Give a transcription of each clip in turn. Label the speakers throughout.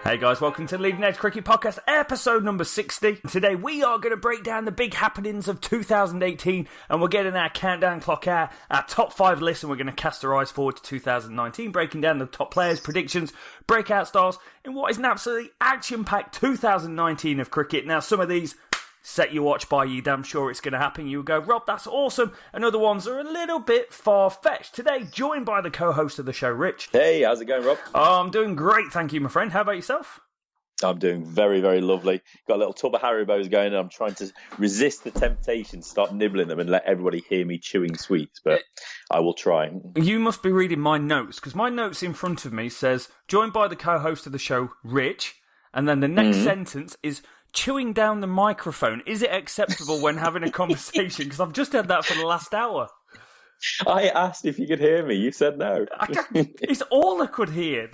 Speaker 1: Hey guys, welcome to the Leading Edge Cricket Podcast, episode number 60. Today we are going to break down the big happenings of 2018 and we're getting our countdown clock out, our top 5 lists, and we're going to cast our eyes forward to 2019, breaking down the top players, predictions, breakout stars in what is an absolutely action-packed 2019 of cricket. Now some of these set your watch by, you damn sure it's going to happen. You go, Rob, that's awesome. And other ones are a little bit far-fetched. Today, joined by the co-host of the show, Rich.
Speaker 2: Hey, how's it going, Rob?
Speaker 1: Oh, I'm doing great, thank you, my friend. How about yourself?
Speaker 2: I'm doing very, very lovely. Got a little tub of Haribo's going and I'm trying to resist the temptation to start nibbling them and let everybody hear me chewing sweets, but I will try.
Speaker 1: You must be reading my notes, because my notes in front of me says, joined by the co-host of the show, Rich, and then the next sentence is, chewing down the microphone. Is it acceptable when having a conversation? Because I've just had that for the last hour.
Speaker 2: I asked if you could hear me. You said no.
Speaker 1: It's all I could hear.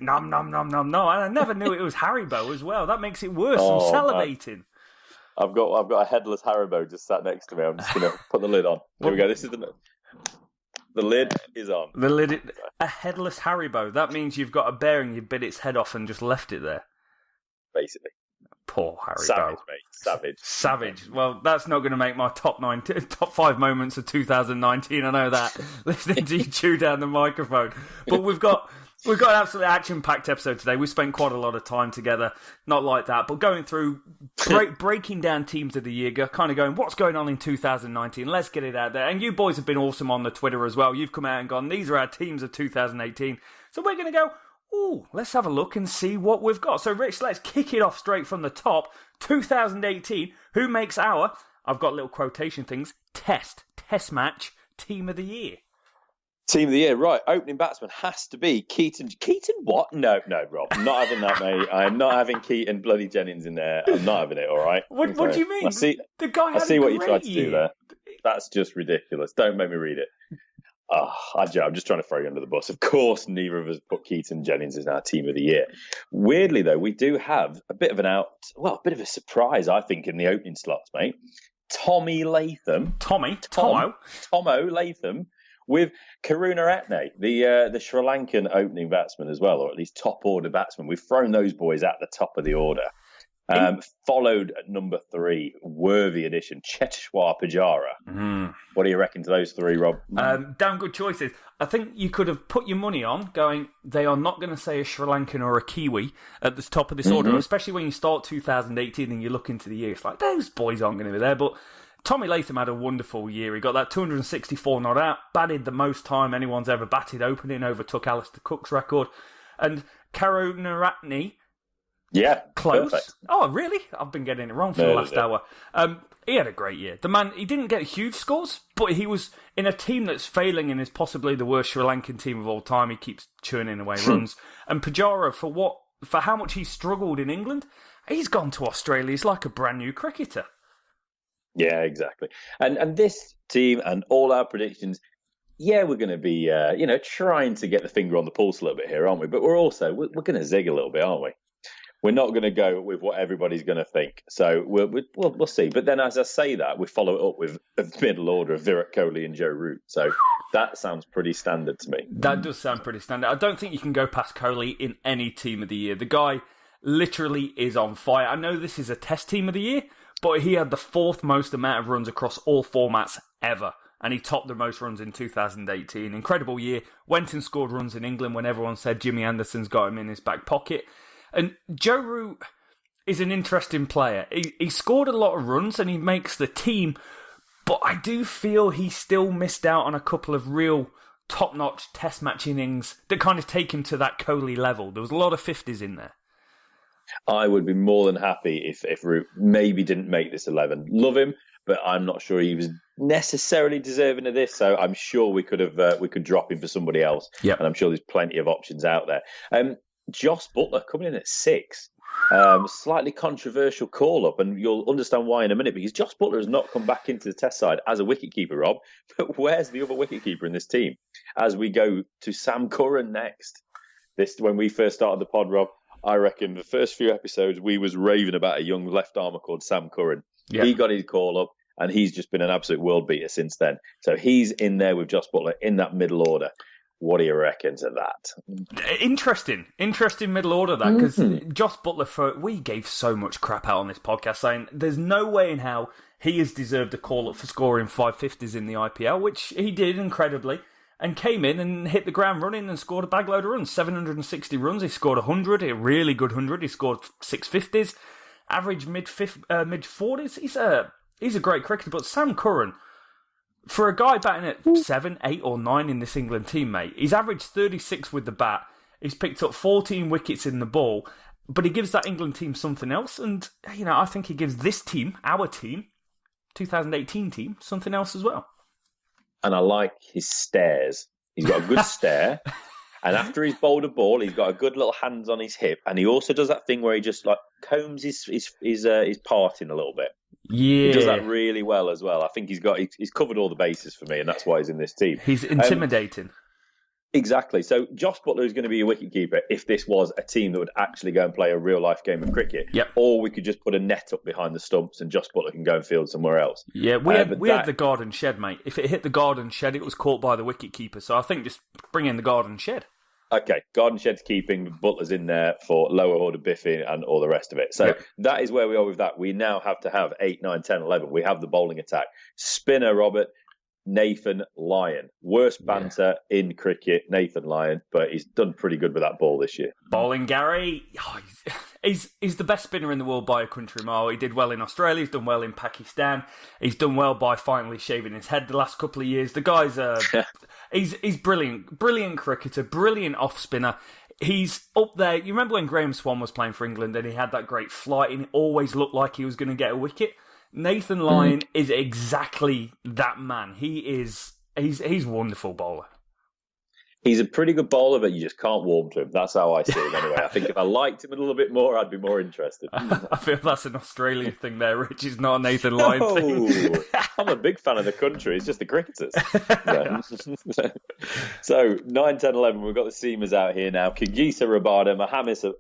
Speaker 1: Nom, nom, nom, nom, nom. And I never knew it was Haribo as well. That makes it worse. I'm salivating.
Speaker 2: I've got a headless Haribo just sat next to me. I'm just going to put the lid on. Here we go. This is the lid is on.
Speaker 1: A headless Haribo. That means you've got a bear and you bit its head off and just left it there.
Speaker 2: Basically.
Speaker 1: Poor Haribo.
Speaker 2: Savage, mate.
Speaker 1: Savage. Well, that's not going to make my top 5 moments of 2019. I know that. Listening to you chew down the microphone. But we've got an absolutely action-packed episode today. We spent quite a lot of time together. Not like that, but going through, breaking down teams of the year, kind of going, what's going on in 2019? Let's get it out there. And you boys have been awesome on the Twitter as well. You've come out and gone, these are our teams of 2018. So we're going to go, let's have a look and see what we've got. So, Rich, let's kick it off straight from the top. 2018, who makes our, I've got little quotation things, test match, team of the year?
Speaker 2: Team of the year, right. Opening batsman has to be Keaton. Keaton what? No, Rob. I'm not having that, mate. I'm not having Keaton bloody Jennings in there. I'm not having it, all right?
Speaker 1: What do you mean? The guy had
Speaker 2: I see
Speaker 1: a
Speaker 2: what
Speaker 1: great
Speaker 2: you tried to
Speaker 1: year.
Speaker 2: do there. That's just ridiculous. Don't make me read it. I'm just trying to throw you under the bus. Of course, neither of us put Keaton Jennings as our team of the year. Weirdly, though, we do have a bit of a surprise, I think, in the opening slots, mate. Tommy Latham.
Speaker 1: Tomo
Speaker 2: Latham with Karunaratne, the Sri Lankan opening batsman as well, or at least top order batsman. We've thrown those boys at the top of the order. Followed at number 3, worthy addition, Cheteshwar Pujara. What do you reckon to those 3, Rob?
Speaker 1: Damn good choices. I think you could have put your money on going, they are not going to say a Sri Lankan or a Kiwi at the top of this order, especially when you start 2018 and you look into the year. It's like, those boys aren't going to be there. But Tommy Latham had a wonderful year. He got that 264 not out, batted the most time anyone's ever batted opening, overtook Alistair Cook's record. And Karunaratne,
Speaker 2: yeah,
Speaker 1: close.
Speaker 2: Perfect.
Speaker 1: Oh, really? I've been getting it wrong for the last hour. He had a great year. The man, he didn't get huge scores, but he was in a team that's failing and is possibly the worst Sri Lankan team of all time. He keeps churning away runs. And Pujara, for how much he struggled in England, he's gone to Australia. He's like a brand new cricketer.
Speaker 2: Yeah, exactly. And this team and all our predictions, yeah, we're going to be, trying to get the finger on the pulse a little bit here, aren't we? But we're going to zig a little bit, aren't we? We're not going to go with what everybody's going to think. So we'll see. But then as I say that, we follow it up with a middle order of Virat Kohli and Joe Root. So that sounds pretty standard to me.
Speaker 1: That does sound pretty standard. I don't think you can go past Kohli in any team of the year. The guy literally is on fire. I know this is a test team of the year, but he had the 4th most amount of runs across all formats ever. And he topped the most runs in 2018. Incredible year. Went and scored runs in England when everyone said Jimmy Anderson's got him in his back pocket. And Joe Root is an interesting player. He scored a lot of runs and he makes the team, but I do feel he still missed out on a couple of real top-notch test match innings that kind of take him to that Kohli level. There was a lot of 50s in there.
Speaker 2: I would be more than happy if Root maybe didn't make this 11. Love him, but I'm not sure he was necessarily deserving of this. So I'm sure we could drop him for somebody else.
Speaker 1: Yep.
Speaker 2: And I'm sure there's plenty of options out there. Jos Buttler coming in at 6. Slightly controversial call-up, and you'll understand why in a minute, because Jos Buttler has not come back into the test side as a wicketkeeper, Rob. But where's the other wicketkeeper in this team? As we go to Sam Curran next. When we first started the pod, Rob, I reckon the first few episodes we was raving about a young left-armer called Sam Curran. Yeah. He got his call-up, and he's just been an absolute world beater since then. So he's in there with Jos Buttler in that middle order. What do you reckon to that?
Speaker 1: Interesting middle order, that, because Josh Buttler, we gave so much crap out on this podcast saying there's no way in how he has deserved a call-up for scoring 550s in the IPL, which he did incredibly, and came in and hit the ground running and scored a bagload of runs, 760 runs. He scored 100, a really good 100. He scored 650s, average mid-40s. He's a great cricketer, but Sam Curran, for a guy batting at 7, 8 or 9 in this England team, mate, he's averaged 36 with the bat. He's picked up 14 wickets in the ball, but he gives that England team something else. And, I think he gives this team, our team, 2018 team, something else as well.
Speaker 2: And I like his stares. He's got a good stare. And after he's bowled a ball, he's got a good little hands on his hip. And he also does that thing where he just combs his parting a little bit.
Speaker 1: Yeah,
Speaker 2: he does that really well as well. I think he's covered all the bases for me, and that's why he's in this team.
Speaker 1: He's intimidating.
Speaker 2: Exactly. So Josh Buttler is going to be a wicketkeeper if this was a team that would actually go and play a real life game of cricket.
Speaker 1: Yep.
Speaker 2: Or we could just put a net up behind the stumps and Josh Buttler can go and field somewhere else.
Speaker 1: Yeah, we had the garden shed, mate. If it hit the garden shed, it was caught by the wicketkeeper. So I think just bring in the garden shed.
Speaker 2: Okay, garden shed's keeping, Butler's in there for lower order biffing and all the rest of it. So That is where we are with that. We now have to have 8, 9, 10, 11. We have the bowling attack. Spinner, Robert, Nathan Lyon. Worst banter in cricket, Nathan Lyon, but he's done pretty good with that ball this year.
Speaker 1: Bowling Gary, he's the best spinner in the world by a country mile. He did well in Australia, he's done well in Pakistan, he's done well by finally shaving his head the last couple of years. The guy's he's brilliant cricketer, brilliant off spinner. He's up there. You remember when Graham Swan was playing for England and he had that great flight and it always looked like he was going to get a wicket? Nathan Lyon is exactly that man. He's a wonderful bowler.
Speaker 2: He's a pretty good bowler, but you just can't warm to him. That's how I see him anyway. I think if I liked him a little bit more, I'd be more interested.
Speaker 1: I feel that's an Australian thing there, Rich. It's not a Nathan Lyon thing.
Speaker 2: I'm a big fan of the country. It's just the cricketers. So 9, 10, 11, we've got the seamers out here now. Kagisa Rabada,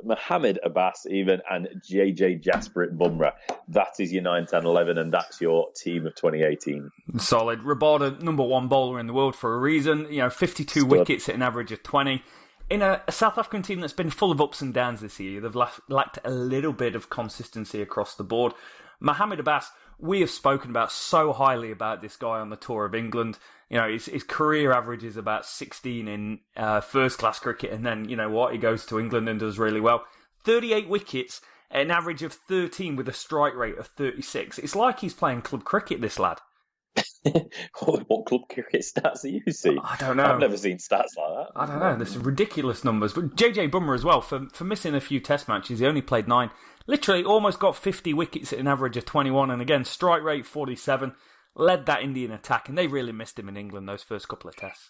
Speaker 2: Mohammed Abbas even, and JJ Jasprit Bumrah. That is your 9, 10, 11, and that's your team of 2018.
Speaker 1: Solid. Rabada, number one bowler in the world for a reason. 52 wickets at an average of 20. In a South African team that's been full of ups and downs this year, they've lacked a little bit of consistency across the board. Mohammed Abbas, we have spoken about so highly about this guy on the tour of England. His career average is about 16 in first-class cricket, and then, he goes to England and does really well. 38 wickets at an average of 13 with a strike rate of 36. It's like he's playing club cricket, this lad.
Speaker 2: What club cricket stats do you see?
Speaker 1: I don't know.
Speaker 2: I've never seen stats like that.
Speaker 1: I don't know. There's ridiculous numbers. But JJ Bumrah as well, for missing a few test matches, he only played 9. Literally almost got 50 wickets at an average of 21. And again, strike rate 47. Led that Indian attack. And they really missed him in England those first couple of tests.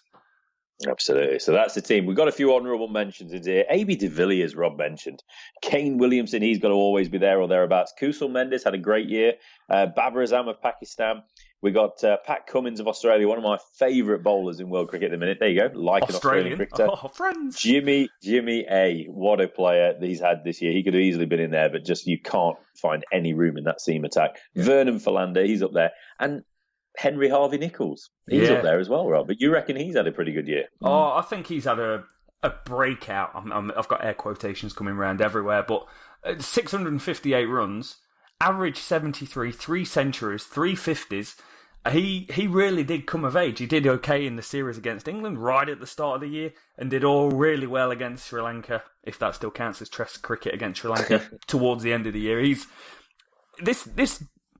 Speaker 2: Absolutely. So that's the team. We've got a few honourable mentions in here. A.B. de Villiers, Rob mentioned. Kane Williamson, he's got to always be there or thereabouts. Kusal Mendes had a great year. Babar Azam of Pakistan. We got Pat Cummins of Australia, one of my favourite bowlers in world cricket at the minute. There you go, like an Australian cricketer.
Speaker 1: Oh, friends.
Speaker 2: Jimmy A, what a player that he's had this year. He could have easily been in there, but just you can't find any room in that seam attack. Yeah. Vernon Philander, he's up there. And Henry Harvey Nichols, he's up there as well, Rob. But you reckon he's had a pretty good year?
Speaker 1: Oh, I think he's had a breakout. I've got air quotations coming around everywhere, but 658 runs, average 73, 3 centuries, 3 50s. He really did come of age. He did okay in the series against England right at the start of the year and did all really well against Sri Lanka, if that still counts as Test cricket against Sri Lanka, towards the end of the year. This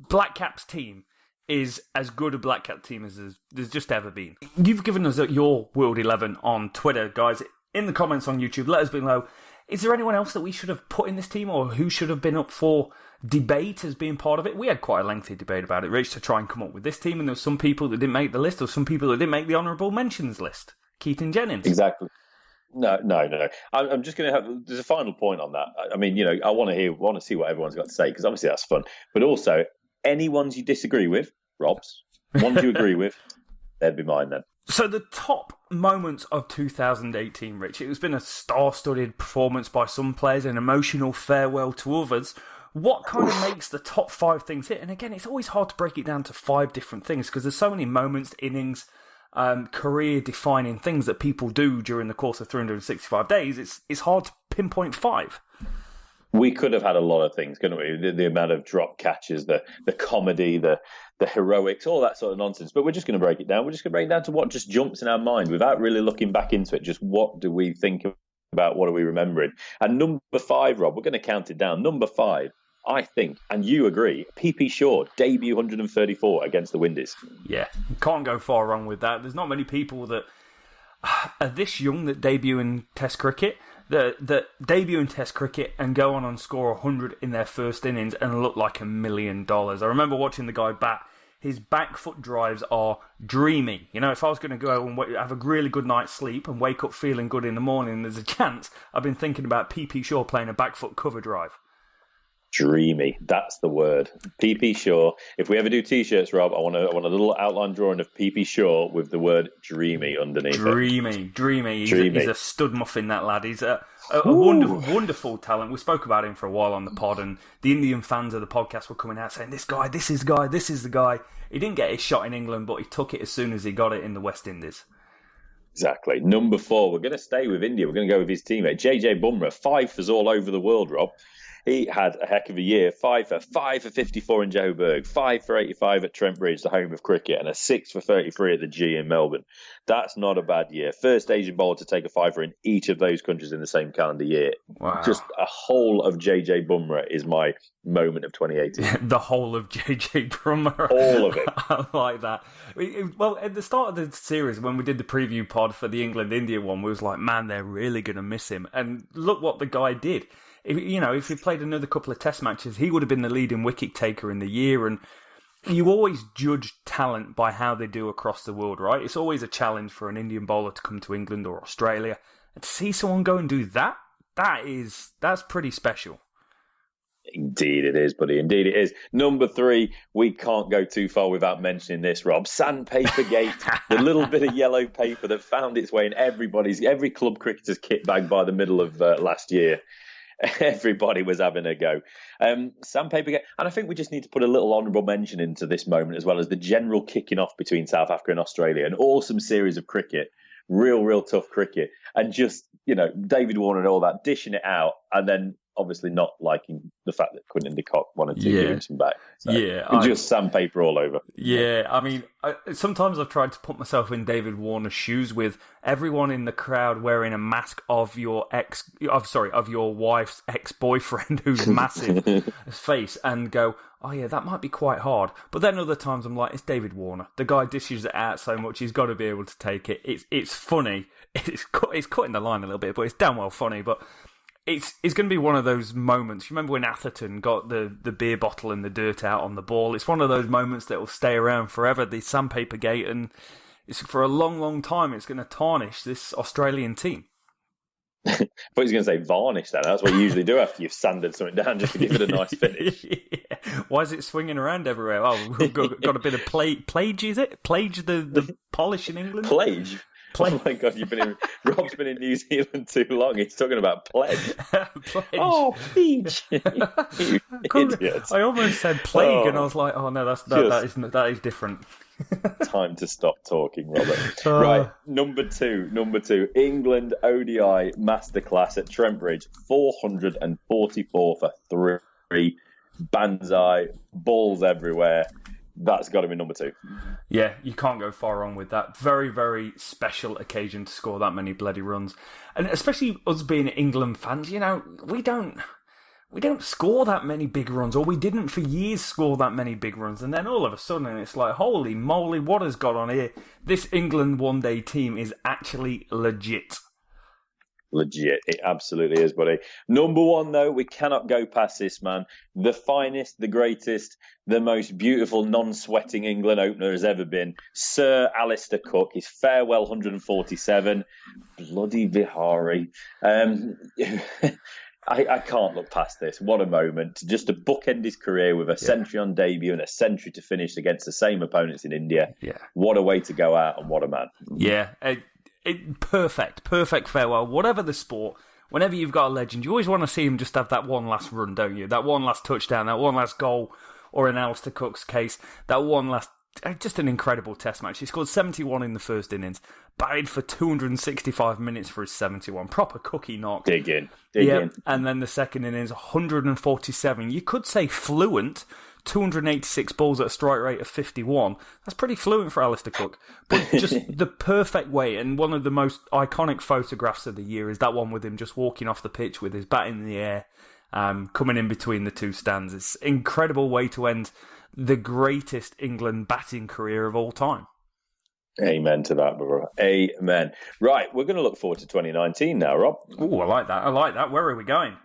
Speaker 1: Black Caps team is as good a Black Cap team as there's just ever been. You've given us your World 11 on Twitter, guys. In the comments on YouTube, let us below. Is there anyone else that we should have put in this team or who should have been up for debate as being part of it? We had quite a lengthy debate about it, Rich, to try and come up with this team, and there were some people that didn't make the list, or some people that didn't make the honourable mentions list. Keaton Jennings.
Speaker 2: Exactly. No. I'm just going to have. There's a final point on that. I mean, I want to see what everyone's got to say because obviously that's fun. But also, any ones you disagree with, Rob's, ones you agree with, they'd be mine then.
Speaker 1: So the top moments of 2018, Rich, it's been a star-studded performance by some players, an emotional farewell to others. What kind of makes the top 5 things hit? And again, it's always hard to break it down to 5 different things because there's so many moments, innings, career-defining things that people do during the course of 365 days, it's hard to pinpoint 5.
Speaker 2: We could have had a lot of things, couldn't we? The amount of drop catches, the comedy, the heroics, all that sort of nonsense. But we're just going to break it down. We're just going to break it down to what just jumps in our mind without really looking back into it. Just what do we think about? What are we remembering? And number 5, Rob, we're going to count it down. Number 5, I think, and you agree, PP Shaw, debut 134 against the Windies.
Speaker 1: Yeah, you can't go far wrong with that. There's not many people that are this young that debut in Test cricket, that debut in Test cricket and go on and score 100 in their first innings and look like $1 million. I remember watching the guy bat. His back foot drives are dreamy. You know, if I was going to go and have a really good night's sleep and wake up feeling good in the morning, there's a chance I've been thinking about PP Shaw playing a back foot cover drive.
Speaker 2: Dreamy. That's the word. PP Shaw. If we ever do T-shirts, Rob, I want a little outline drawing of PP Shaw with the word dreamy underneath
Speaker 1: Dreamy. He's a stud muffin, that lad. He's a wonderful talent. We spoke about him for a while on the pod, and the Indian fans of the podcast were coming out saying, this is the guy. He didn't get his shot in England, but he took it as soon as he got it in the West Indies.
Speaker 2: Exactly. Number 4, we're going to stay with India. We're going to go with his teammate, JJ Bumrah. 5 all over the world, Rob. He had a heck of a year. 5 for 54 in Joburg, 5 for 85 at Trent Bridge, the home of cricket, and a 6 for 33 at the G in Melbourne. That's not a bad year. First Asian bowler to take a 5 in each of those countries in the same calendar year.
Speaker 1: Wow.
Speaker 2: Just a whole of JJ Bumrah is my moment of 2018.
Speaker 1: The whole of JJ Bumrah.
Speaker 2: All of it.
Speaker 1: I like that. Well, at the start of the series, when we did the preview pod for the England-India one, we was like, man, they're really going to miss him. And look what the guy did. If he played another couple of test matches, he would have been the leading wicket taker in the year. And you always judge talent by how they do across the world, right? It's always a challenge for an Indian bowler to come to England or Australia. And to see someone go and do that's pretty special.
Speaker 2: Indeed it is, buddy. Indeed it is. Number 3, we can't go too far without mentioning this, Rob. Sandpaper Gate, the little bit of yellow paper that found its way in every club cricketer's kit bag by the middle of last year. Everybody was having a go. Sandpaper Gate. And I think we just need to put a little honourable mention into this moment, as well as the general kicking off between South Africa and Australia. An awesome series of cricket. Real tough cricket. And just, David Warner and all that, dishing it out. And then obviously not liking the fact that Quinton de Kock wanted to give him some back. So just sandpaper all over.
Speaker 1: Yeah, I mean, sometimes I've tried to put myself in David Warner's shoes with everyone in the crowd wearing a mask of your wife's ex-boyfriend who's massive face, and go, oh yeah, that might be quite hard. But then other times I'm like, it's David Warner. The guy dishes it out so much, he's got to be able to take it. It's funny. It's cutting the line a little bit, but it's damn well funny. But it's going to be one of those moments. You remember when Atherton got the beer bottle and the dirt out on the ball? It's one of those moments that will stay around forever, the Sandpaper Gate, and it's for a long time it's going to tarnish this Australian team.
Speaker 2: I thought he was going to say varnish then. That's what you usually do after you've sanded something down, just to give it a nice finish.
Speaker 1: Yeah. Why is it swinging around everywhere? Oh, we've got a bit of plage, is it? Plage, the polish in England?
Speaker 2: Plage? Oh my God, Rob's been in New Zealand too long. He's talking about pledge.
Speaker 1: Pledge.
Speaker 2: Oh, pledge. You idiot.
Speaker 1: I almost said plague, and I was like, oh no, that is different.
Speaker 2: Time to stop talking, Robert. Right, number two, England ODI Masterclass at Trent Bridge, 444 for 3, banzai, balls everywhere. That's got to be number 2.
Speaker 1: Yeah, you can't go far wrong with that. Very, very special occasion to score that many bloody runs. And especially us being England fans, we don't score that many big runs, or we didn't for years score that many big runs. And then all of a sudden it's like, holy moly, what has got on here? This England one-day team is actually legit.
Speaker 2: Legit. It absolutely is, buddy. Number 1, though, we cannot go past this, man. The finest, the greatest, the most beautiful non-sweating England opener has ever been. Sir Alistair Cook, his farewell 147. Bloody Vihari. I can't look past this. What a moment. Just to bookend his career with a century on debut and a century to finish against the same opponents in India.
Speaker 1: Yeah.
Speaker 2: What a way to go out, and what a man.
Speaker 1: Yeah. Perfect farewell. Whatever the sport, whenever you've got a legend, you always want to see him just have that one last run, don't you? That one last touchdown, that one last goal, or in Alistair Cook's case, that one last just an incredible test match. He scored 71 in the first innings, batted for 265 minutes for his 71. Proper cookie knock.
Speaker 2: Dig in.
Speaker 1: And then the second innings, 147. You could say fluent. 286 balls at a strike rate of 51. That's pretty fluent for Alistair Cook. But just the perfect way, and one of the most iconic photographs of the year is that one with him just walking off the pitch with his bat in the air, coming in between the two stands. It's an incredible way to end the greatest England batting career of all time.
Speaker 2: Amen to that, brother. Amen. Right, we're going to look forward to 2019 now, Rob.
Speaker 1: Oh, I like that. Where are we going?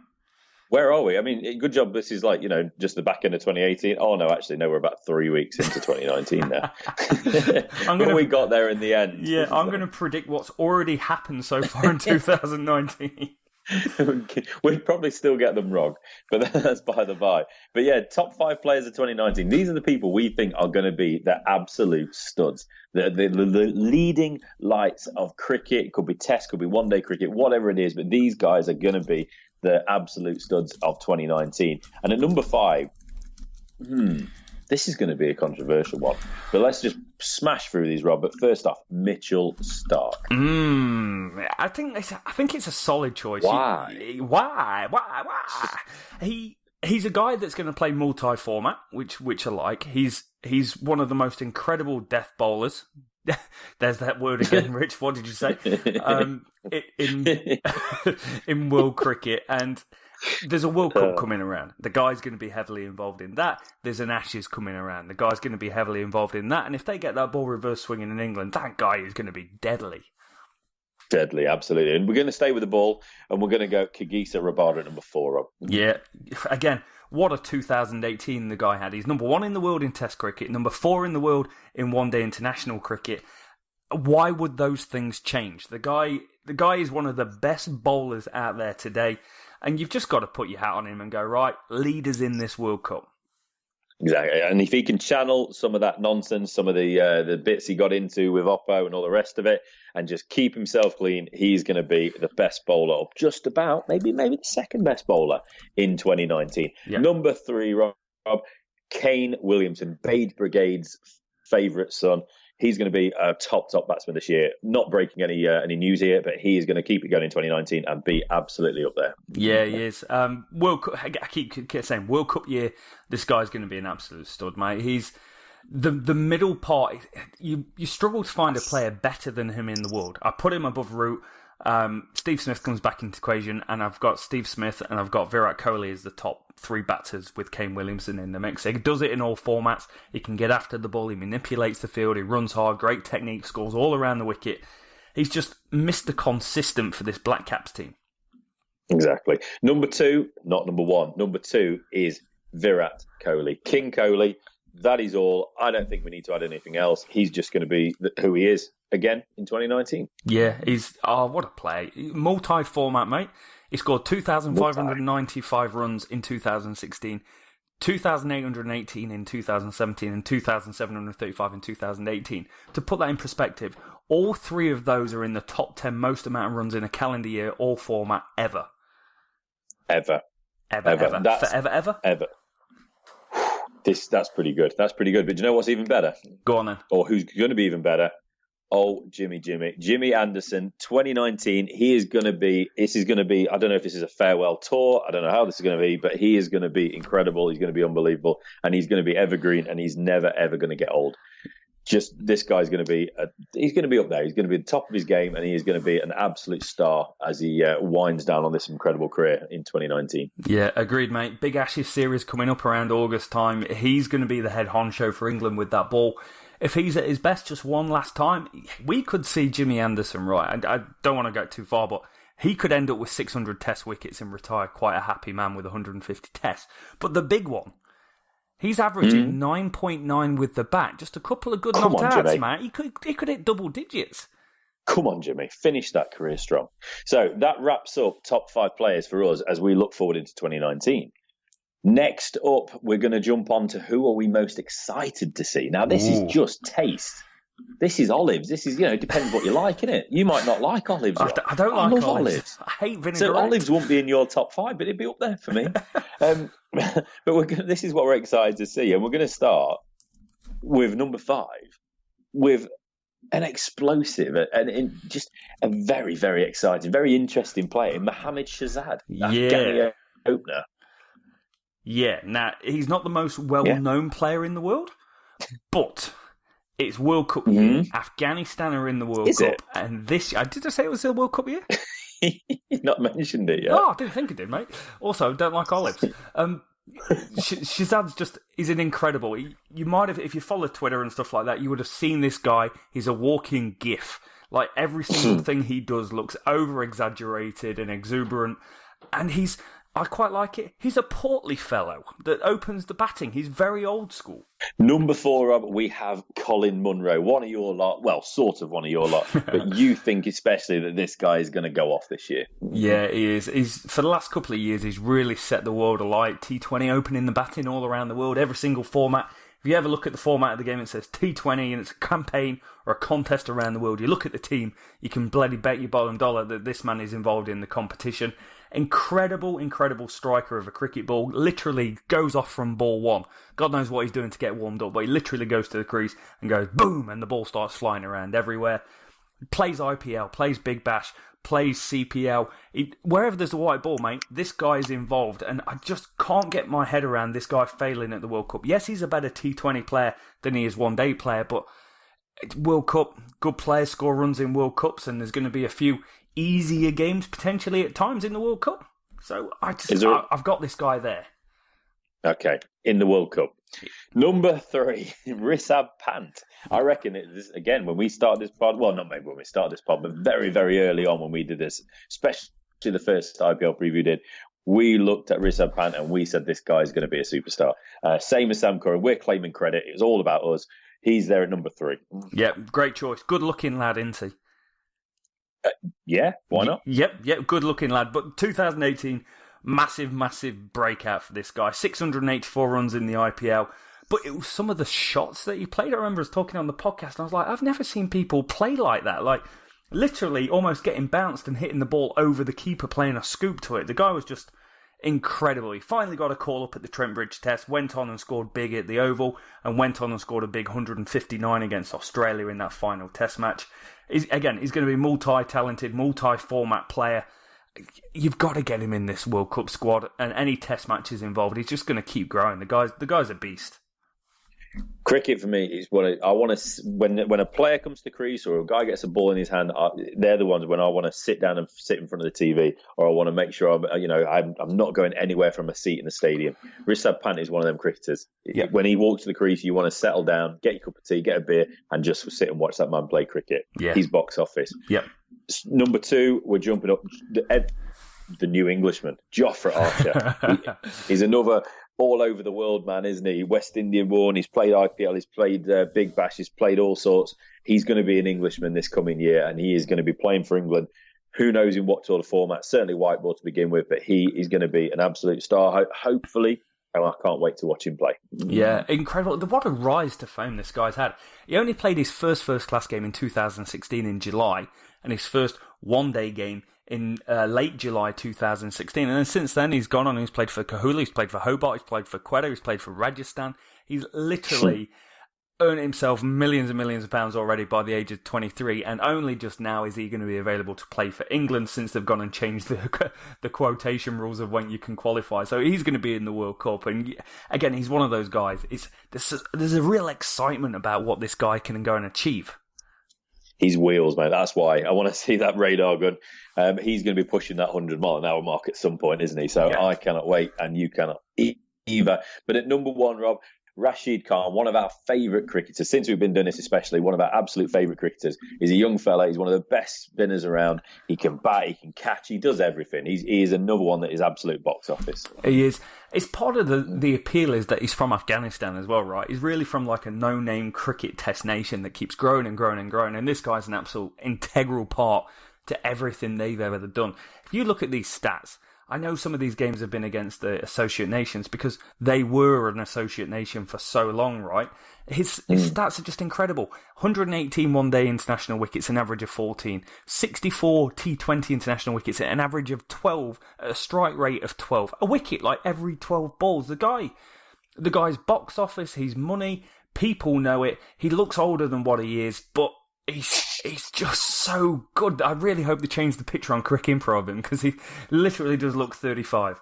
Speaker 2: Where are we? I mean, good job. This is like, just the back end of 2018. Oh, no, actually, no, we're about 3 weeks into 2019 now. But we got there in the end.
Speaker 1: Yeah, I'm going to predict what's already happened so far in 2019.
Speaker 2: We'd probably still get them wrong, but that's by the by. But yeah, top 5 players of 2019. These are the people we think are going to be the absolute studs, the leading lights of cricket. It could be Test, could be one-day cricket, whatever it is. But these guys are going to be the absolute studs of 2019. And at number 5, this is going to be a controversial one. But let's just smash through these, Rob. But first off, Mitchell Starc.
Speaker 1: I think it's a solid choice.
Speaker 2: Why?
Speaker 1: He's a guy that's going to play multi-format, which I like. He's one of the most incredible death bowlers. There's that word again, Rich. What did you say? In world cricket, and there's a World Cup coming around. The guy's going to be heavily involved in that. There's an Ashes coming around. The guy's going to be heavily involved in that. And if they get that ball reverse swinging in England, that guy is going to be deadly.
Speaker 2: Deadly, absolutely. And we're going to stay with the ball, and we're going to go Kagisa Rabada at number 4, Rob.
Speaker 1: Yeah, again, what a 2018 the guy had. He's number 1 in the world in Test cricket, number 4 in the world in one-day international cricket. Why would those things change? The guy is one of the best bowlers out there today, and you've just got to put your hat on him and go, right, leaders in this World Cup.
Speaker 2: Exactly, and if he can channel some of that nonsense, some of the bits he got into with Oppo and all the rest of it, and just keep himself clean, he's going to be the best bowler, or just about, maybe the second best bowler in 2019. Yeah. Number 3, Rob, Kane Williamson, Bade Brigade's favourite son. He's going to be a top batsman this year. Not breaking any news here, but he is going to keep it going in 2019 and be absolutely up there.
Speaker 1: Yeah, he is. World Cup, I keep saying World Cup year, this guy's going to be an absolute stud, mate. He's the middle part. You struggle to find a player better than him in the world. I put him above Root. Steve Smith comes back into the equation, and I've got Steve Smith and I've got Virat Kohli as the top 3 batters with Kane Williamson in the mix. He does it in all formats. He can get after the ball. He manipulates the field. He runs hard. Great technique. Scores all around the wicket. He's just Mr. Consistent for this Black Caps team.
Speaker 2: Exactly. Number 2, not number 1. Number 2 is Virat Kohli. King Kohli. That is all. I don't think we need to add anything else. He's just going to be who he is again in 2019.
Speaker 1: Yeah, what a play. Multi-format, mate. He scored 2,595 runs in 2016, 2,818 in 2017, and 2,735 in 2018. To put that in perspective, all 3 of those are in the top 10 most amount of runs in a calendar year, all format, ever.
Speaker 2: Ever.
Speaker 1: Forever.
Speaker 2: That's pretty good. That's pretty good. But do you know what's even better?
Speaker 1: Go on then.
Speaker 2: Or who's going to be even better? Oh, Jimmy Anderson, 2019. This is going to be, I don't know if this is a farewell tour. I don't know how this is going to be, but he is going to be incredible. He's going to be unbelievable. And he's going to be evergreen, and he's never, ever going to get old. Just this guy's going to be, he's going to be up there. He's going to be at the top of his game, and he is going to be an absolute star as he winds down on this incredible career in 2019.
Speaker 1: Yeah, agreed, mate. Big Ashes series coming up around August time. He's going to be the head honcho for England with that ball. If he's at his best just one last time, we could see Jimmy Anderson, right? I don't want to go too far, but he could end up with 600 Test wickets and retire quite a happy man with 150 Tests. But the big one, he's averaging 9.9 with the bat. Just a couple of good knockouts, man. He could hit double digits.
Speaker 2: Come on, Jimmy. Finish that career strong. So that wraps up top 5 players for us as we look forward into 2019. Next up, we're going to jump on to who are we most excited to see. Now, this is just taste. This is olives. This is, it depends what you like, innit? You might not like olives.
Speaker 1: I don't like olives. I hate vinaigrette.
Speaker 2: So olives won't be in your top 5, but it'd be up there for me. But this is what we're excited to see. And we're going to start with number 5, with an explosive and just a very, very exciting, very interesting player, Mohamed Shahzad, Afghani opener.
Speaker 1: Yeah, now, he's not the most well-known player in the world, but it's World Cup year. Afghanistan are in the World Cup. And this year, did I say it was the World Cup year?
Speaker 2: You've not mentioned it yet.
Speaker 1: Oh, I didn't think I did, mate. Also, don't like olives. Shahzad's he's an incredible. You might have, if you follow Twitter and stuff like that, you would have seen this guy. He's a walking GIF. Like, every single thing he does looks over-exaggerated and exuberant. And I quite like it. He's a portly fellow that opens the batting. He's very old school.
Speaker 2: Number 4, Rob, we have Colin Munro, one of your lot. Well, sort of one of your lot. But you think especially that this guy is going to go off this year.
Speaker 1: Yeah, he is. For the last couple of years, he's really set the world alight. T20 opening the batting all around the world, every single format. If you ever look at the format of the game, it says T20 and it's a campaign or a contest around the world. You look at the team, you can bloody bet your bottom dollar that this man is involved in the competition. Incredible, incredible striker of a cricket ball. Literally goes off from ball 1. God knows what he's doing to get warmed up, but he literally goes to the crease and goes boom, and the ball starts flying around everywhere. Plays IPL, plays Big Bash, plays CPL. Wherever there's a white ball, mate, this guy is involved, and I just can't get my head around this guy failing at the World Cup. Yes, he's a better T20 player than he is one-day player, but it's World Cup, good players score runs in World Cups, and there's going to be a few easier games potentially at times in the World Cup. So I've got this guy there.
Speaker 2: Okay, in the World Cup. Number 3, Rishabh Pant. I reckon again, when we start this pod, well, not maybe when we start this pod, but very, very early on when we did this, especially the first IPL preview did, we looked at Rishabh Pant and we said this guy's going to be a superstar. Same as Sam Curran. We're claiming credit. It was all about us. He's there at number 3.
Speaker 1: Yeah, great choice. Good looking lad, isn't he?
Speaker 2: Yeah, why not?
Speaker 1: Yep, good looking lad. But 2018, massive breakout for this guy. 684 runs in the IPL. But it was some of the shots that he played. I remember us talking on the podcast, and I was like, I've never seen people play like that. Like, literally almost getting bounced and hitting the ball over the keeper, playing a scoop to it. The guy was just incredible. He finally got a call up at the Trent Bridge Test, went on and scored big at the Oval, and went on and scored a big 159 against Australia in that final Test match. He's going to be multi-talented, multi-format player. You've got to get him in this World Cup squad, and any Test matches involved, he's just going to keep growing. The guy's a beast.
Speaker 2: Cricket for me is what I want to. When a player comes to crease or a guy gets a ball in his hand, they're the ones when I want to sit down and sit in front of the TV, or I want to make sure I'm not going anywhere from a seat in the stadium. Rishabh Pant is one of them cricketers. Yep. When he walks to the crease, you want to settle down, get your cup of tea, get a beer, and just sit and watch that man play cricket.
Speaker 1: Yeah.
Speaker 2: He's box office.
Speaker 1: Yep.
Speaker 2: Number 2, we're jumping up. The new Englishman, Jofra Archer. He's another all over the world man, isn't he? West Indian born. He's played IPL. He's played Big Bash. He's played all sorts. He's going to be an Englishman this coming year, and he is going to be playing for England. Who knows in what sort of format? Certainly white ball to begin with, but he is going to be an absolute star. Hopefully, and I can't wait to watch him play.
Speaker 1: Yeah, incredible. What a rise to fame this guy's had. He only played his first-class game in 2016 in July, and his first one-day game in late July 2016. And then since then, he's gone on and he's played for Kahula, he's played for Hobart, he's played for Quetta, he's played for Rajasthan. He's literally earned himself millions and millions of pounds already by the age of 23, and only just now is he going to be available to play for England since they've gone and changed the quotation rules of when you can qualify. So he's going to be in the World Cup, and again, he's one of those guys. There's a real excitement about what this guy can go and achieve.
Speaker 2: He's wheels, mate. That's why I want to see that radar gun. He's going to be pushing that 100-mile-an-hour mark at some point, isn't he? So yeah. I cannot wait, and you cannot either. But at number 1, Rob, Rashid Khan, one of our favourite cricketers, since we've been doing this especially, one of our absolute favourite cricketers. He's a young fella. He's one of the best spinners around. He can bat, he can catch, he does everything. He is another one that is absolute box office. He is.
Speaker 1: It's part of the appeal is that he's from Afghanistan as well, right? He's really from like a no-name cricket test nation that keeps growing and growing and growing, and this guy's an absolute integral part to everything they've ever done. If you look at these stats, I know some of these games have been against the associate nations because they were an associate nation for so long, right? His stats are just incredible. 118 one-day international wickets, an average of 14. 64 T20 international wickets, an average of 12, at a strike rate of 12. A wicket like every 12 balls. The guy's box office, his money, People know it. He looks older than what he is, but he's just so good. I really hope they change the picture on Crick Info of him, because he literally does look 35.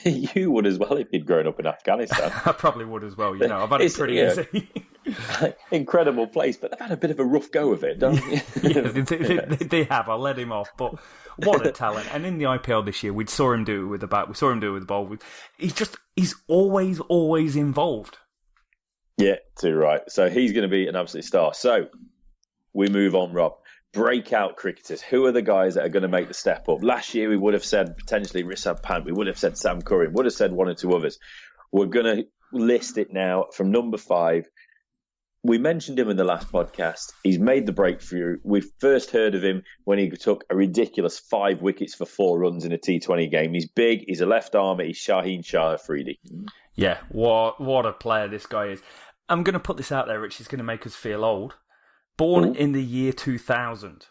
Speaker 2: You would as well if you'd grown up in Afghanistan.
Speaker 1: I probably would as well. I've had it pretty easy.
Speaker 2: Incredible place, but they've had a bit of a rough go of it, don't they?
Speaker 1: They have. I'll let him off. But what a talent! And in the IPL this year, we saw him do it with the bat. We saw him do it with the ball. He's always involved.
Speaker 2: Yeah, too right. So he's going to be an absolute star. So we move on, Rob. Breakout cricketers. Who are the guys that are going to make the step up? Last year, we would have said potentially Rishabh Pant. We would have said Sam Curry. We would have said one or two others. We're going to list it now from number 5. We mentioned him in the last podcast. He's made the breakthrough. We first heard of him when he took a ridiculous 5 wickets for 4 runs in a T20 game. He's big. He's a left armer. He's Shaheen Shah Afridi.
Speaker 1: Yeah, what a player this guy is. I'm going to put this out there, which is going to make us feel old. Born in the year 2000.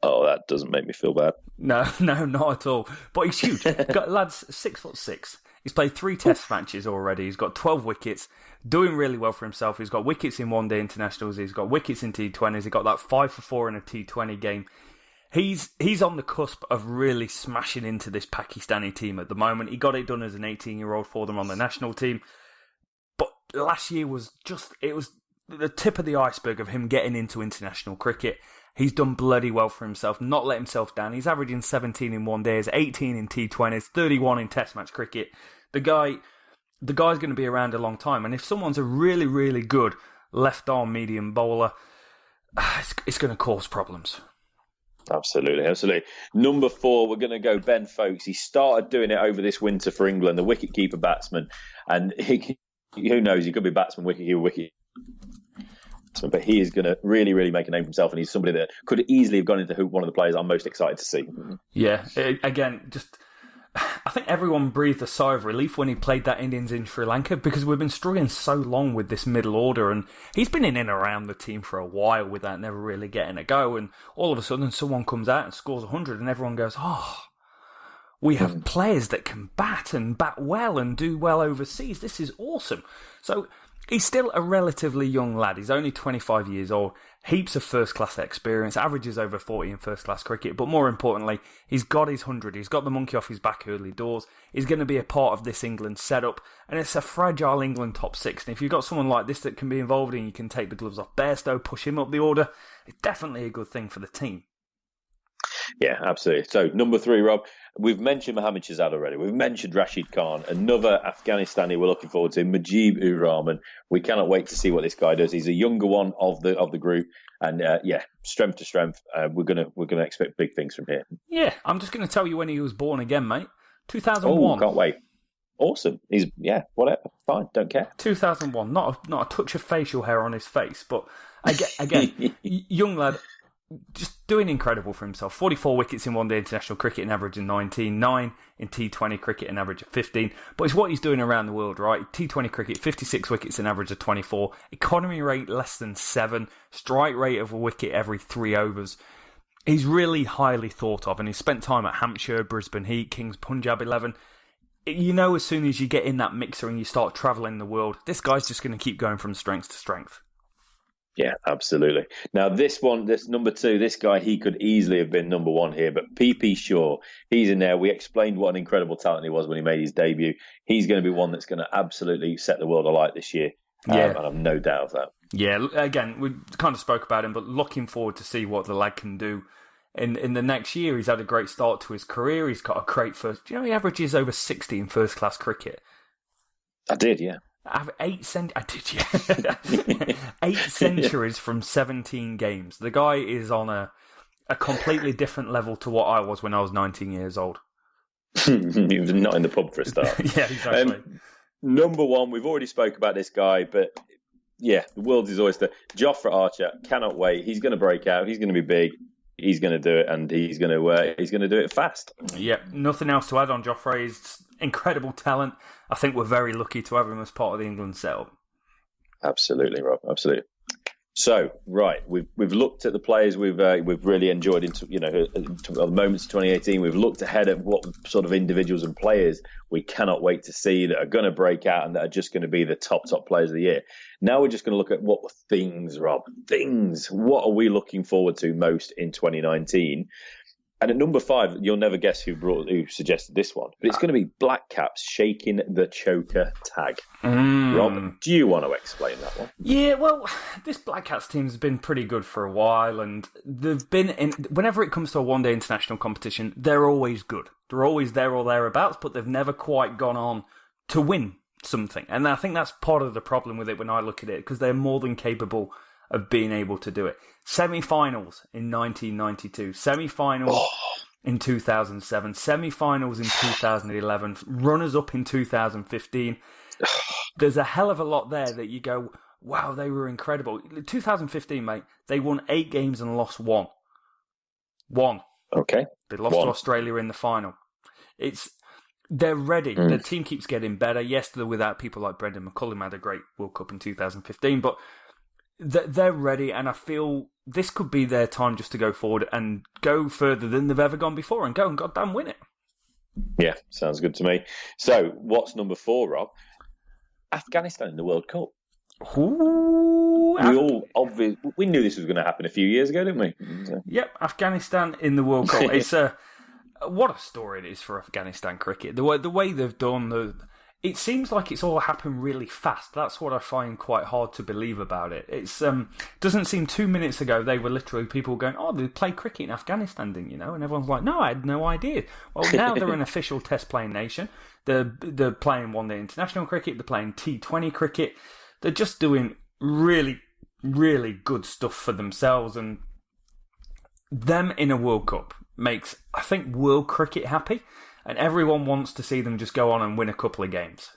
Speaker 2: Oh, that doesn't make me feel bad.
Speaker 1: No, not at all. But he's huge. Lad's 6'6". He's played 3 test matches already. He's got 12 wickets, doing really well for himself. He's got wickets in one-day internationals. He's got wickets in T20s. He got that 5 for 4 in a T20 game. He's on the cusp of really smashing into this Pakistani team at the moment. He got it done as an 18-year-old for them on the national team. But last year was the tip of the iceberg of him getting into international cricket. He's done bloody well for himself, not let himself down. He's averaging 17 in one days, 18 in T20s, 31 in Test match cricket. The guy's going to be around a long time. And if someone's a really, really good left-arm medium bowler, it's going to cause problems.
Speaker 2: Absolutely. Number 4, we're going to go Ben Foakes. He started doing it over this winter for England, the wicket-keeper batsman. And who knows, he could be batsman, wicket-keeper, wicket. But he is going to really, really make a name for himself, and he's somebody that could easily have gone into one of the players I'm most excited to see.
Speaker 1: Yeah, again, I think everyone breathed a sigh of relief when he played that Indians in Sri Lanka, because we've been struggling so long with this middle order, and he's been in and around the team for a while without never really getting a go, and all of a sudden someone comes out and scores 100, and everyone goes, we have players that can bat well and do well overseas. This is awesome. So he's still a relatively young lad. He's only 25 years old. Heaps of first-class experience. Averages over 40 in first-class cricket. But more importantly, he's got his 100. He's got the monkey off his back early doors. He's going to be a part of this England setup. And it's a fragile England top 6. And if you've got someone like this that can be involved and you can take the gloves off Bairstow, push him up the order, it's definitely a good thing for the team.
Speaker 2: Yeah, absolutely. So, number 3, Rob, we've mentioned Mohammad Shahzad already. We've mentioned Rashid Khan, another Afghanistani we're looking forward to, Mujeeb Ur Rahman. We cannot wait to see what this guy does. He's a younger one of the group, and strength to strength. We're gonna expect big things from here.
Speaker 1: Yeah, I'm just going to tell you when he was born again, mate. 2001.
Speaker 2: Oh, can't wait. Awesome. He's whatever. Fine, don't care.
Speaker 1: 2001. Not a touch of facial hair on his face, but again, young lad. Just doing incredible for himself. 44 wickets in one-day international cricket, an average of 19. 9 in T20 cricket, an average of 15. But it's what he's doing around the world, right? T20 cricket, 56 wickets, an average of 24. Economy rate less than 7. Strike rate of a wicket every 3 overs. He's really highly thought of, and he's spent time at Hampshire, Brisbane Heat, Kings, Punjab 11. You know, as soon as you get in that mixer and you start travelling the world, this guy's just going to keep going from strength to strength.
Speaker 2: Yeah, absolutely. Now, this number 2, this guy, he could easily have been number 1 here, but PP Shaw, he's in there. We explained what an incredible talent he was when he made his debut. He's going to be one that's going to absolutely set the world alight this year. And I've no doubt of that. Yeah,
Speaker 1: again, we kind of spoke about him, but looking forward to see what the lad can do in the next year. He's had a great start to his career. He's got a great first... he averages over 60 in first-class cricket.
Speaker 2: I did, yeah.
Speaker 1: I have 8 centuries from 17 games. The guy is on a completely different level to what I was when I was 19 years old.
Speaker 2: He was not in the pub for a start.
Speaker 1: Yeah, exactly.
Speaker 2: Number 1, we've already spoke about this guy, but yeah, the world's his oyster. Jofra Archer, cannot wait. He's going to break out. He's going to be big. He's going to do it, and he's going to do it fast.
Speaker 1: Yeah, nothing else to add on Jofra. He's incredible talent. I think we're very lucky to have him as part of the England setup.
Speaker 2: Absolutely, Rob. Absolutely. So, right, we've looked at the players we've really enjoyed the moments of 2018. We've looked ahead at what sort of individuals and players we cannot wait to see that are going to break out and that are just going to be the top players of the year. Now we're just going to look at what things, Rob. Things. What are we looking forward to most in 2019? And at number 5, you'll never guess who suggested this one, but it's going to be Black Caps shaking the choker tag. Rob, do you want to explain that one?
Speaker 1: Yeah, well, this Black Caps team's been pretty good for a while, and they've been whenever it comes to a one-day international competition, they're always good. They're always there or thereabouts, but they've never quite gone on to win something. And I think that's part of the problem with it when I look at it, because they're more than capable of being able to do it. Semi-finals in 1992, semi-finals in 2007, semi-finals in 2011, runners-up in 2015. There's a hell of a lot there that you go, wow, they were incredible. 2015, mate, they won 8 games and lost 1. 1.
Speaker 2: Okay.
Speaker 1: They lost to Australia in the final. They're ready. The team keeps getting better. Yes, they're without people like Brendan McCullum, had a great World Cup in 2015, but they're ready, and I feel this could be their time just to go forward and go further than they've ever gone before and go and goddamn win it.
Speaker 2: Yeah, sounds good to me. So, what's number 4, Rob? Afghanistan in the World Cup.
Speaker 1: Ooh,
Speaker 2: we knew this was going to happen a few years ago, didn't we?
Speaker 1: Yep, Afghanistan in the World Cup. It's what a story it is for Afghanistan cricket. The way they've done it seems like it's all happened really fast. That's what I find quite hard to believe about it. It's doesn't seem 2 minutes ago they were literally people going, "Oh, they play cricket in Afghanistan, didn't you know?" And everyone's like, "No, I had no idea." Well, now they're an official Test playing nation. They're playing one-day international cricket. They're playing T20 cricket. They're just doing really, really good stuff for themselves, and them in a World Cup makes, I think, world cricket happy. And everyone wants to see them just go on and win a couple of games.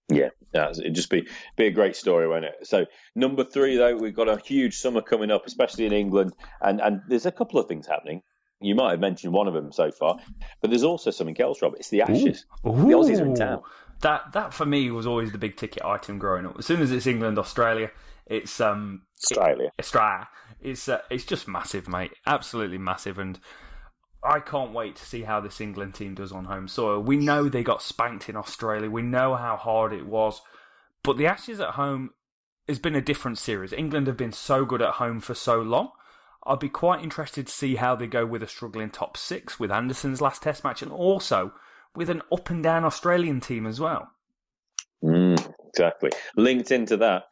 Speaker 2: Yeah, it'd just be a great story, won't it? So, number 3, though, we've got a huge summer coming up, especially in England. And there's a couple of things happening. You might have mentioned one of them so far. But there's also something else, Rob. It's the Ashes.
Speaker 1: Ooh.
Speaker 2: The Aussies are in town.
Speaker 1: That, for me, was always the big ticket item growing up. As soon as it's England, Australia, it's...
Speaker 2: Australia.
Speaker 1: It's just massive, mate. Absolutely massive. And I can't wait to see how this England team does on home soil. We know they got spanked in Australia. We know how hard it was. But the Ashes at home has been a different series. England have been so good at home for so long. I'd be quite interested to see how they go with a struggling top 6 with Anderson's last Test match, and also with an up-and-down Australian team as well.
Speaker 2: Exactly. Linked into that,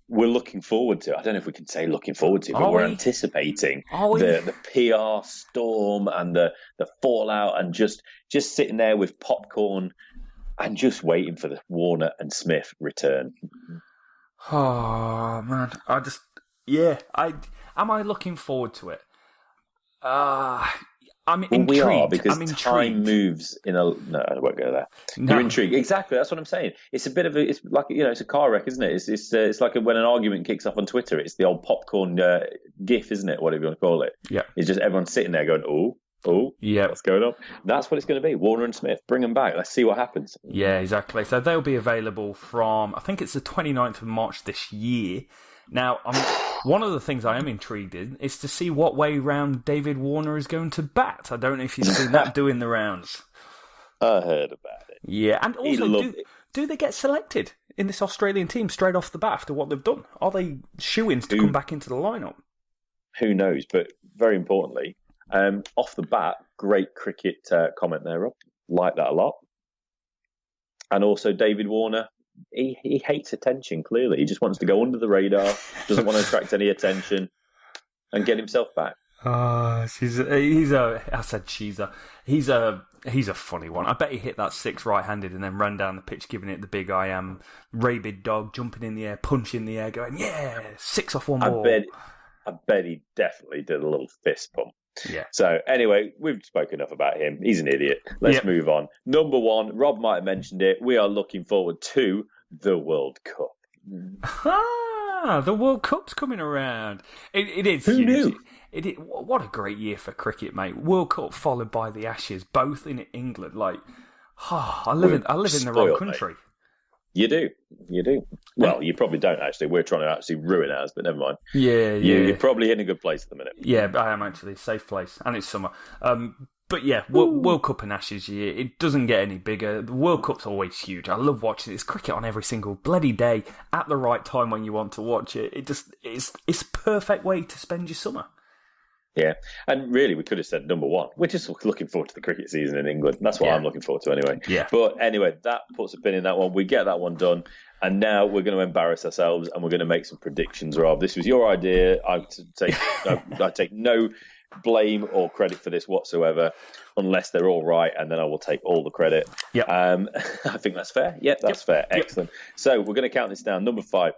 Speaker 2: we're looking forward to, I don't know if we can say looking forward to, but we're anticipating the PR storm and the fallout, and just sitting there with popcorn and just waiting for the Warner and Smith return.
Speaker 1: Oh, man. Am I looking forward to it? I'm intrigued.
Speaker 2: We are, because
Speaker 1: I'm intrigued.
Speaker 2: Time moves in a... No, I won't go there. No. You're intrigued. Exactly, that's what I'm saying. It's a bit of it's like, it's a car wreck, isn't it? It's like when an argument kicks off on Twitter. It's the old popcorn gif, isn't it? Whatever you want to call it. Yeah. It's just everyone sitting there going, oh, yeah, what's going on? That's what it's going to be. Warner and Smith, bring them back. Let's see what happens.
Speaker 1: Yeah, exactly. So they'll be available from, I think it's the 29th of March this year. Now, one of the things I am intrigued in is to see what way round David Warner is going to bat. I don't know if you've seen that doing the rounds.
Speaker 2: I heard about it.
Speaker 1: Yeah, and also, do they get selected in this Australian team straight off the bat after what they've done? Are they shoo-ins to come back into the lineup?
Speaker 2: Who knows? But very importantly, off the bat, great cricket comment there, Rob. Like that a lot. And also David Warner. He hates attention, clearly. He just wants to go under the radar, doesn't want to attract any attention, and get himself back.
Speaker 1: He's a funny one. I bet he hit that 6 right-handed and then ran down the pitch, giving it the big I am rabid dog, jumping in the air, punching in the air, going, yeah, 6 off one ball.
Speaker 2: I bet he definitely did a little fist pump.
Speaker 1: Yeah.
Speaker 2: So anyway, we've spoken enough about him. He's an idiot. Let's move on. Number 1, Rob might have mentioned it. We are looking forward to the World Cup.
Speaker 1: The World Cup's coming around. It is.
Speaker 2: Who knew?
Speaker 1: What a great year for cricket, mate. World Cup followed by the Ashes, both in England. Like, I live in the wrong country.
Speaker 2: You do. Well, you probably don't actually. We're trying to actually ruin ours, but never mind.
Speaker 1: Yeah.
Speaker 2: You're probably in a good place at the minute.
Speaker 1: Yeah, but I am actually. Safe place. And it's summer. But yeah, World Cup and Ashes year, it doesn't get any bigger. The World Cup's always huge. I love watching it. It's cricket on every single bloody day at the right time when you want to watch it. It's a perfect way to spend your summer.
Speaker 2: Yeah, and really, we could have said number one. We're just looking forward to the cricket season in England. That's what I'm looking forward to anyway.
Speaker 1: Yeah.
Speaker 2: But anyway, that puts a pin in that one. We get that one done. And now we're going to embarrass ourselves and we're going to make some predictions, Rob. This was your idea. I take no blame or credit for this whatsoever, unless they're all right, and then I will take all the credit.
Speaker 1: Yeah.
Speaker 2: I think that's fair. Yeah, that's fair. Excellent. So we're going to count this down. Number 5.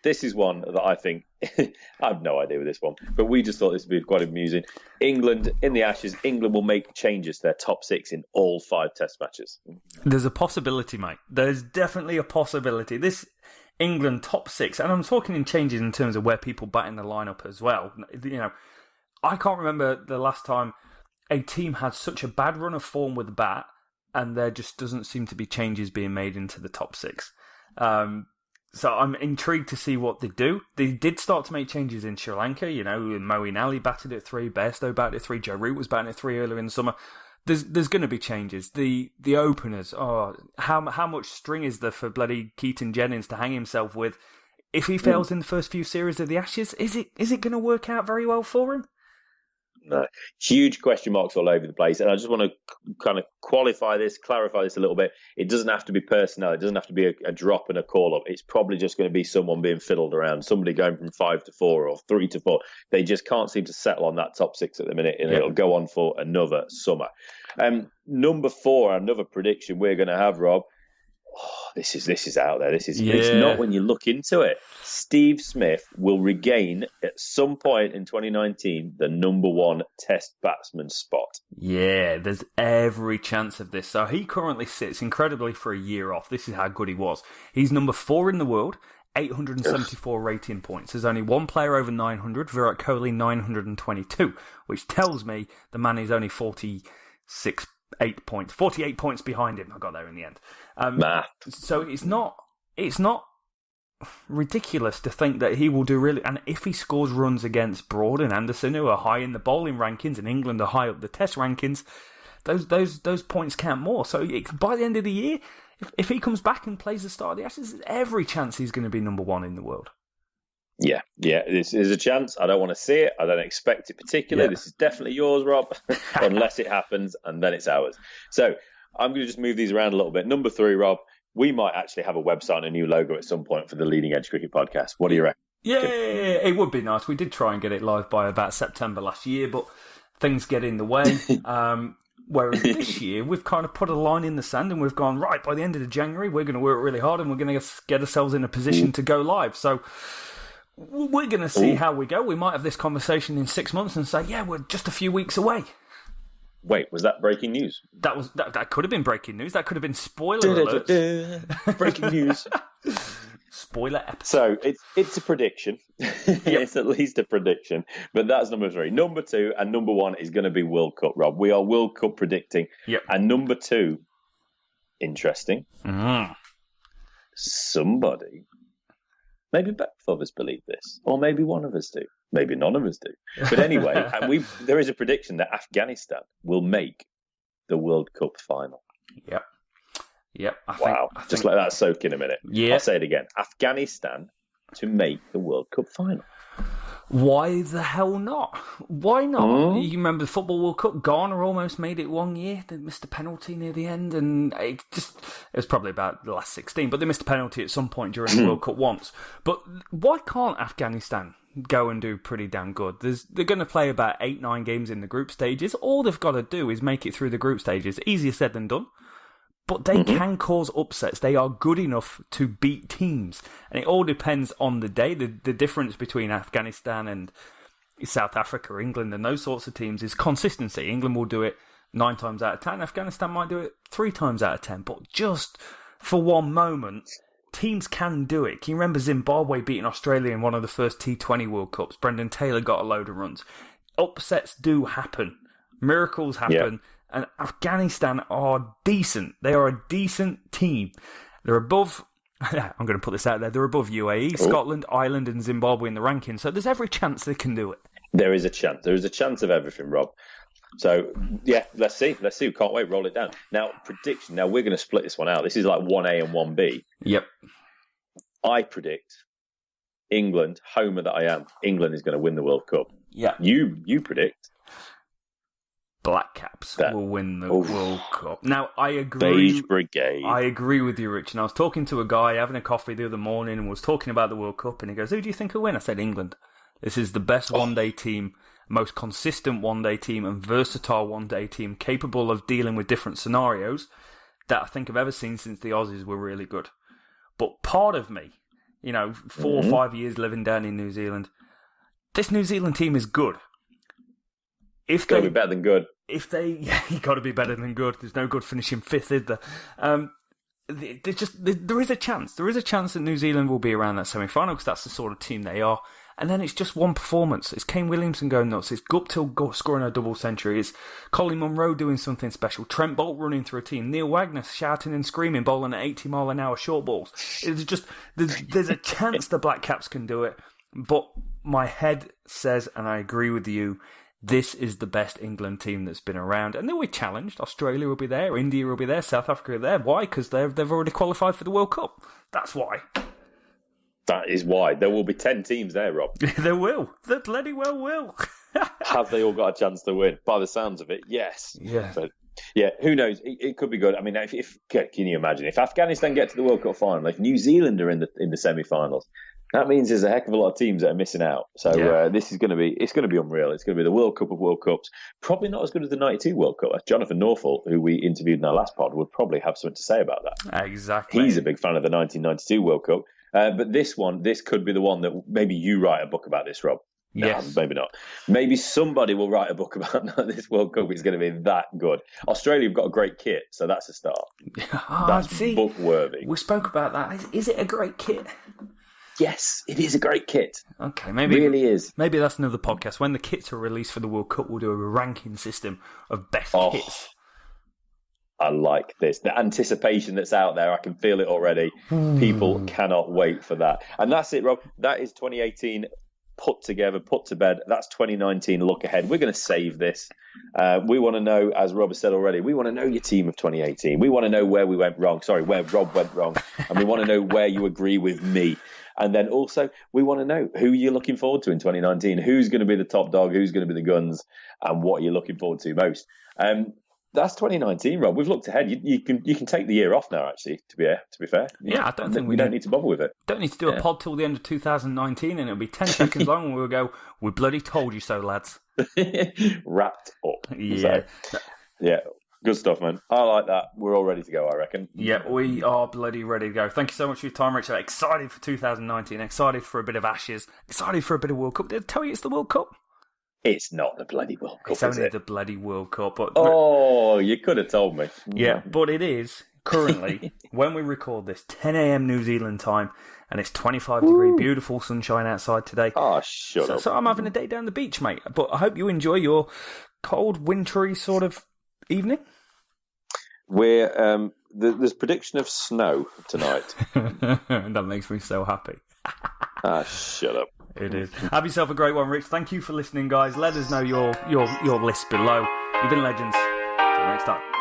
Speaker 2: This is one that I think, I have no idea with this one, but we just thought this would be quite amusing. England, in the Ashes, England will make changes to their top 6 in all 5 test matches.
Speaker 1: There's a possibility, mate. There's definitely a possibility. This England top 6, and I'm talking in changes in terms of where people bat in the lineup as well. You know, I can't remember the last time a team had such a bad run of form with the bat, and there just doesn't seem to be changes being made into the top 6. So I'm intrigued to see what they do. They did start to make changes in Sri Lanka. You know, Moeen Ali batted at 3, Bairstow batted at 3, Joe Root was batting at 3 earlier in the summer. There's going to be changes. The openers. How much string is there for bloody Keaton Jennings to hang himself with? If he fails in the first few series of the Ashes, is it going to work out very well for him?
Speaker 2: No. Huge question marks all over the place. And I just want to kind of clarify this a little bit. It doesn't have to be personnel. It doesn't have to be a drop and a call-up. It's probably just going to be someone being fiddled around, somebody going from 5 to 4 or 3 to 4. They just can't seem to settle on that top 6 at the minute, and it'll go on for another summer. Number 4, another prediction we're going to have, Rob. This is out there. It's not when you look into it. Steve Smith will regain at some point in 2019 the number 1 test batsman spot.
Speaker 1: Yeah, there's every chance of this. So he currently sits incredibly for a year off. This is how good he was. He's number 4 in the world, 874 rating points. There's only one player over 900, Virat Kohli 922, which tells me the man is only 48 points behind him. I got there in the end. So it's not ridiculous to think that he will do really. And if he scores runs against Broad and Anderson, who are high in the bowling rankings, and England are high up the Test rankings, those points count more. So by the end of the year, if he comes back and plays the start of the Ashes, there's every chance he's going to be number 1 in the world.
Speaker 2: Yeah, there's a chance. I don't want to see it. I don't expect it particularly. This is definitely yours, Rob, unless it happens, and then it's ours. So I'm going to just move these around a little bit. Number 3, Rob, we might actually have a website and a new logo at some point for the Leading Edge Cricket Podcast. What do you reckon?
Speaker 1: Yeah, it would be nice. We did try and get it live by about September last year, but things get in the way. Whereas this year, we've kind of put a line in the sand and we've gone, right, by the end of January, we're going to work really hard and we're going to get ourselves in a position to go live. So we're going to see how we go. We might have this conversation in 6 months and say, yeah, we're just a few weeks away.
Speaker 2: Wait, was that breaking news?
Speaker 1: That could have been breaking news. That could have been spoiler alerts.
Speaker 2: Breaking news.
Speaker 1: Spoiler episode.
Speaker 2: So it's a prediction. It's at least a prediction. But that's number 3. Number 2 and number 1 is going to be World Cup, Rob. We are World Cup predicting.
Speaker 1: Yep.
Speaker 2: And number 2, interesting. Somebody, maybe both of us believe this, or maybe one of us do. Maybe none of us do. But anyway, there is a prediction that Afghanistan will make the World Cup final.
Speaker 1: Yep.
Speaker 2: I think, just let that soak in a minute.
Speaker 1: Yeah.
Speaker 2: I'll say it again. Afghanistan to make the World Cup final.
Speaker 1: Why the hell not? Why not? You remember the Football World Cup? Ghana almost made it one year. They missed a penalty near the end, and it was probably about the last 16, but they missed a penalty at some point during the World Cup once. But why can't Afghanistan go and do pretty damn good? They're going to play about 8-9 games in the group stages. All they've got to do is make it through the group stages. Easier said than done. But they can cause upsets. They are good enough to beat teams. And it all depends on the day. The difference between Afghanistan and South Africa, England, and those sorts of teams is consistency. England will do it 9 times out of 10. Afghanistan might do it 3 times out of 10. But just for one moment, teams can do it. Can you remember Zimbabwe beating Australia in one of the first T20 World Cups? Brendan Taylor got a load of runs. Upsets do happen. Miracles happen.
Speaker 2: Yeah.
Speaker 1: And Afghanistan are decent. They are a decent team. They're above I'm going to put this out there. They're above UAE, Scotland, Ireland, and Zimbabwe in the rankings. So there's every chance they can do it.
Speaker 2: There is a chance. There is a chance of everything, Rob. So, yeah, let's see. Can't wait. Roll it down. Now, prediction. Now, we're going to split this one out. This is like 1A and 1B.
Speaker 1: Yep.
Speaker 2: I predict England, homer that I am, England is going to win the World Cup.
Speaker 1: Yeah.
Speaker 2: You predict
Speaker 1: Black Caps will win the World Cup. Now, I agree.
Speaker 2: Beige Brigade.
Speaker 1: I agree with you, Rich. And I was talking to a guy having a coffee the other morning and was talking about the World Cup. And he goes, who do you think will win? I said, England. This is the best one-day team, most consistent one-day team and versatile one-day team capable of dealing with different scenarios that I think I've ever seen since the Aussies were really good. But part of me, 4 or 5 years living down in New Zealand, this New Zealand team is good.
Speaker 2: It's got to be better than good.
Speaker 1: You got to be better than good. There's no good finishing fifth, is there? There is a chance. There is a chance that New Zealand will be around that semi-final because that's the sort of team they are. And then it's just one performance. It's Kane Williamson going nuts. It's Guptill scoring a double century. It's Colin Munro doing something special. Trent Bolt running through a team. Neil Wagner shouting and screaming, bowling at 80-mile-an-hour short balls. It's just there's a chance the Black Caps can do it. But my head says, and I agree with you, this is the best England team that's been around. And they'll be challenged. Australia will be there. India will be there. South Africa will be there. Why? Because they've already qualified for the World Cup. That's why.
Speaker 2: That is why. There will be 10 teams there, Rob.
Speaker 1: There will. There bloody well will.
Speaker 2: Have they all got a chance to win? By the sounds of it, yes.
Speaker 1: Yeah.
Speaker 2: But, yeah, who knows? It could be good. I mean, if can you imagine? If Afghanistan get to the World Cup final, if New Zealand are in the semi-finals, that means there's a heck of a lot of teams that are missing out. So this is going to be unreal. It's going to be the World Cup of World Cups. Probably not as good as the 92 World Cup. Jonathan Norfolk, who we interviewed in our last pod, would probably have something to say about that.
Speaker 1: Exactly.
Speaker 2: He's a big fan of the 1992 World Cup. But this could be the one that maybe you write a book about this, Rob.
Speaker 1: Yes.
Speaker 2: No, maybe not. Maybe somebody will write a book about this World Cup. It's going to be that good. Australia have got a great kit, so that's a start. That's book worthy.
Speaker 1: We spoke about that. Is it a great kit?
Speaker 2: Yes, it is a great kit.
Speaker 1: Okay, maybe
Speaker 2: it really is.
Speaker 1: Maybe that's another podcast. When the kits are released for the World Cup, we'll do a ranking system of best kits.
Speaker 2: I like this. The anticipation that's out there, I can feel it already. People cannot wait for that. And that's it, Rob. That is 2018 put together, put to bed. That's 2019 look ahead. We're going to save this. We want to know, as Rob has said already, we want to know your team of 2018. We want to know where we went wrong. Sorry, where Rob went wrong. And we want to know where you agree with me. And then also, we want to know who you're looking forward to in 2019. Who's going to be the top dog? Who's going to be the guns? And what you're looking forward to most. That's 2019, Rob. We've looked ahead. You can take the year off now. Actually, to be fair.
Speaker 1: Yeah, I don't think
Speaker 2: we don't need to bother with it.
Speaker 1: Don't need to do a pod till the end of 2019, and it'll be 10 seconds long, and we'll go, "We bloody told you so, lads."
Speaker 2: Wrapped up.
Speaker 1: Yeah,
Speaker 2: so, yeah. Good stuff, man. I like that. We're all ready to go, I reckon.
Speaker 1: Yeah, we are bloody ready to go. Thank you so much for your time, Richard. Excited for 2019. Excited for a bit of Ashes. Excited for a bit of World Cup. Did I tell you it's the World Cup?
Speaker 2: It's not the bloody World Cup,
Speaker 1: It's only the bloody World Cup. But,
Speaker 2: you could have told me.
Speaker 1: Yeah, but it is currently, when we record this, 10 a.m. New Zealand time, and it's 25-degree, beautiful sunshine outside today.
Speaker 2: Oh, shut up.
Speaker 1: So I'm having a day down the beach, mate. But I hope you enjoy your cold, wintry sort of evening.
Speaker 2: There's prediction of snow tonight.
Speaker 1: That makes me so happy.
Speaker 2: Shut up.
Speaker 1: It is. Have yourself a great one, Rich. Thank you for listening, guys. Let us know your list below. You've been legends. Till next time.